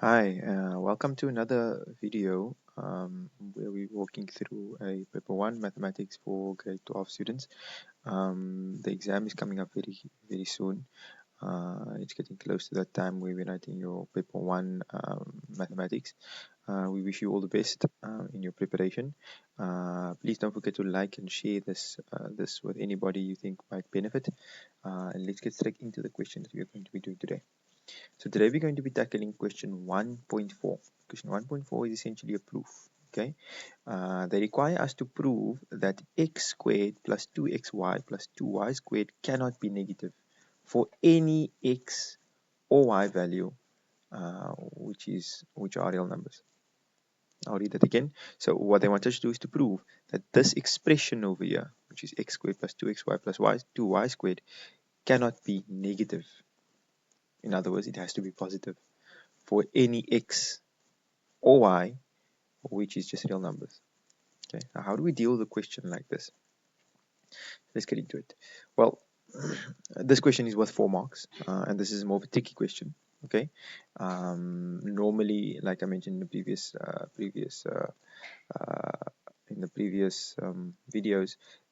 Hi, welcome to another video where we're walking through a paper 1 mathematics for grade 12 students. The exam is coming up very soon. It's getting close to that time where we're writing your paper 1 mathematics. We wish you all the best in your preparation. Please don't forget to like and share this with anybody you think might benefit. And let's get straight into the questions that we're going to be doing today. So today we're going to be tackling question 1.4. Question 1.4 is essentially a proof. Okay, they require us to prove that x squared plus 2xy plus 2y squared cannot be negative for any x or y value, which are real numbers. I'll read that again. So what they want us to do is to prove that this expression over here, which is x squared plus 2xy plus 2y squared, cannot be negative. In other words, it has to be positive for any x or y, which is just real numbers. Okay, now how do we deal with a question like this? Let's get into it. Well, this question is worth 4 marks, and this is more of a tricky question. Okay, normally, like I mentioned in the previous videos,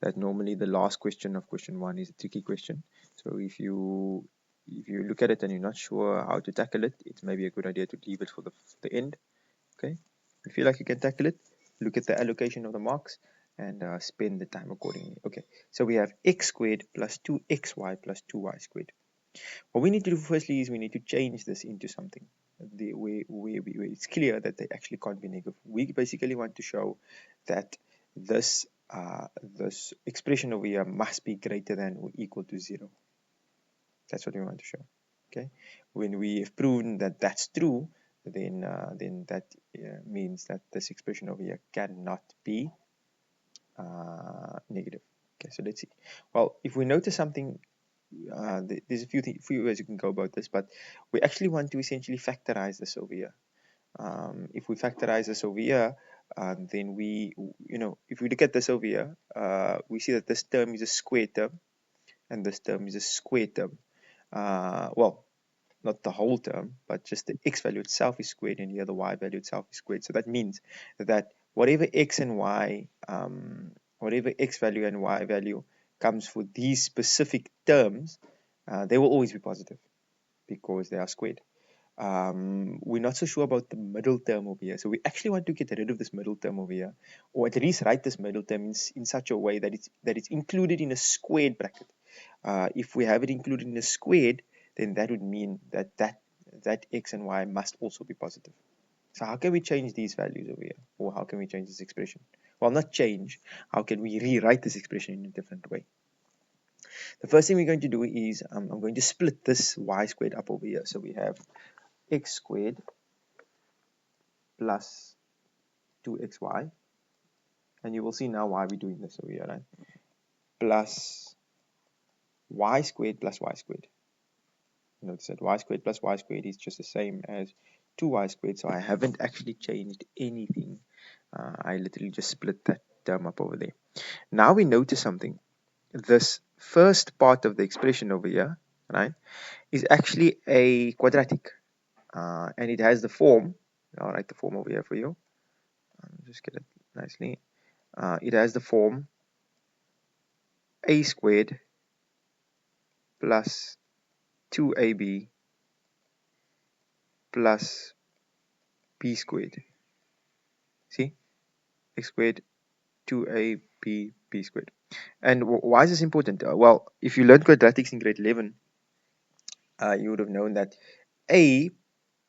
that normally the last question of question 1 is a tricky question. So if you look at it and you're not sure how to tackle it, it's maybe a good idea to leave it for the end. Okay, if you feel like you can tackle it, look at the allocation of the marks and spend the time accordingly. Okay, so we have x squared plus 2xy plus 2y squared. What we need to do firstly is we need to change this into something where it's clear that they actually can't be negative. We basically want to show that this this expression over here must be greater than or equal to 0. That's what we want to show. Okay, when we have proven that that's true, then that means that this expression over here cannot be negative. Okay, so let's see. Well, if we notice something, there's a few ways you can go about this, but we actually want to essentially factorize this over here. If we factorize this over here, then if we look at this over here, we see that this term is a square term, and this term is a square term. Well, not the whole term, but just the x value itself is squared, and here the y value itself is squared. So that means that whatever x and y, whatever x value and y value comes for these specific terms, they will always be positive because they are squared. We're not so sure about the middle term over here, so we actually want to get rid of this middle term over here, or at least write this middle term in such a way that it's included in a squared bracket. If we have it included in a squared, then that would mean that x and y must also be positive. So how can we change these values over here, or how can we change this expression? Well, not change. How can we rewrite this expression in a different way? The first thing we're going to do is I'm going to split this y squared up over here. So we have x squared plus 2xy, and you will see now why we're doing this over here, right? Plus y squared plus y squared. Notice that y squared plus y squared is just the same as 2y squared, so I haven't actually changed anything. I literally just split that term up over there. Now we notice something. This first part of the expression over here, right, is actually a quadratic, and it has the form. I'll write the form over here for you. Just get it nicely. It has the form a squared plus 2ab plus b squared. See, x squared 2ab b squared. And why is this important? Well, if you learned quadratics in grade 11, you would have known that a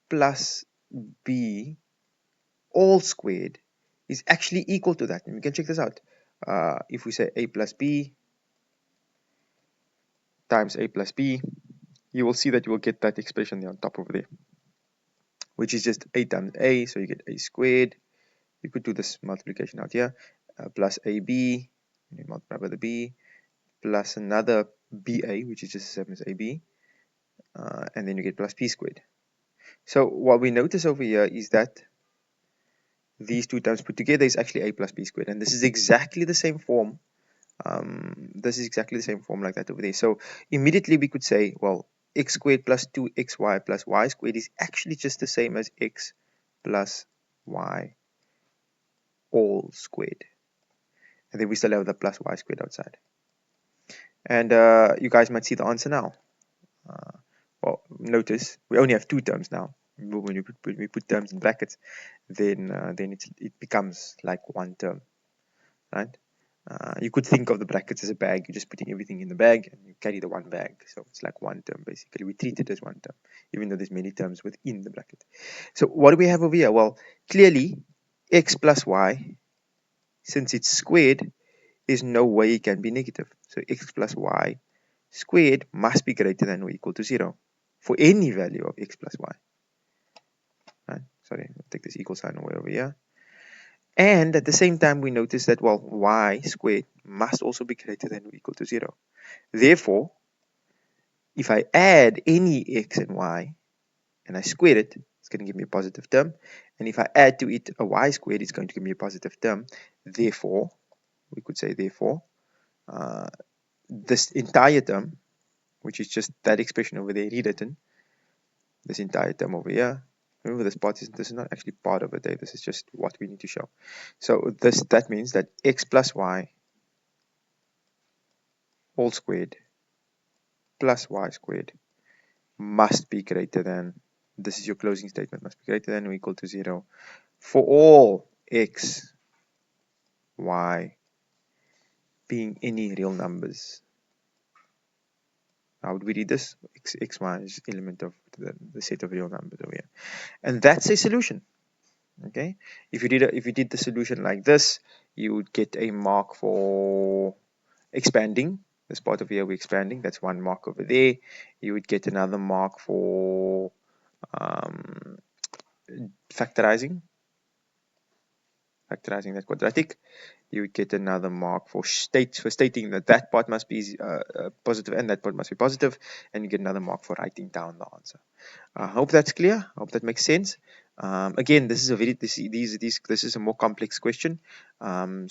plus b all squared is actually equal to that. And we can check this out. If we say a plus b times a plus b, you will see that you will get that expression there on top over there, which is just a times a, so you get a squared. You could do this multiplication out here, plus ab, and you multiply by the b, plus another ba, which is just the same as ab, and then you get plus b squared. So what we notice over here is that these two terms put together is actually a plus b squared, and this is exactly the same form. This is exactly the same form like that over there. So immediately we could say, well, x squared plus 2xy plus y squared is actually just the same as x plus y all squared. And then we still have the plus y squared outside. And you guys might see the answer now. Well, notice we only have two terms now. When we put terms in brackets, then it becomes like one term, right? You could think of the brackets as a bag. You're just putting everything in the bag and you carry the one bag. So it's like one term, basically. We treat it as one term, even though there's many terms within the bracket. So what do we have over here? Well, clearly, x plus y, since it's squared, there's no way it can be negative. So x plus y squared must be greater than or equal to 0 for any value of x plus y. Right? Sorry, I'll take this equal sign away over here. And at the same time, we notice that, well, y squared must also be greater than or equal to 0. Therefore, if I add any x and y and I square it, it's going to give me a positive term. And if I add to it a y squared, it's going to give me a positive term. Therefore, we could say, therefore, this entire term, which is just that expression over there rewritten, this entire term over here, remember this is not actually part of it, this is just what we need to show. So that means that x plus y all squared plus y squared must be greater than, this is your closing statement, must be greater than or equal to 0 for all x, y being any real numbers. How would we read this? X, y is element of the set of real numbers over here. And that's a solution. Okay, if you did the solution like this, you would get a mark for expanding. This part of here we're expanding, that's 1 mark over there. You would get another mark for factorizing that quadratic. You would get another mark for stating that part must be positive and that part must be positive, and you get another mark for writing down the answer. I hope that's clear. I hope that makes sense. Again, this is a more complex question, you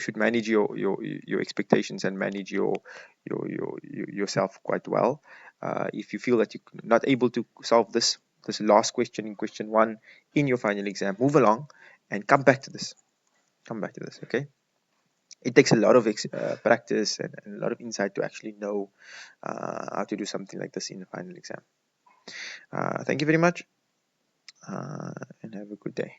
should manage your expectations and manage yourself quite well. If you feel that you're not able to solve this last question in question 1 in your final exam, move along and come back to this. Okay. It takes a lot of practice and a lot of insight to actually know how to do something like this in the final exam. Thank you very much, and have a good day.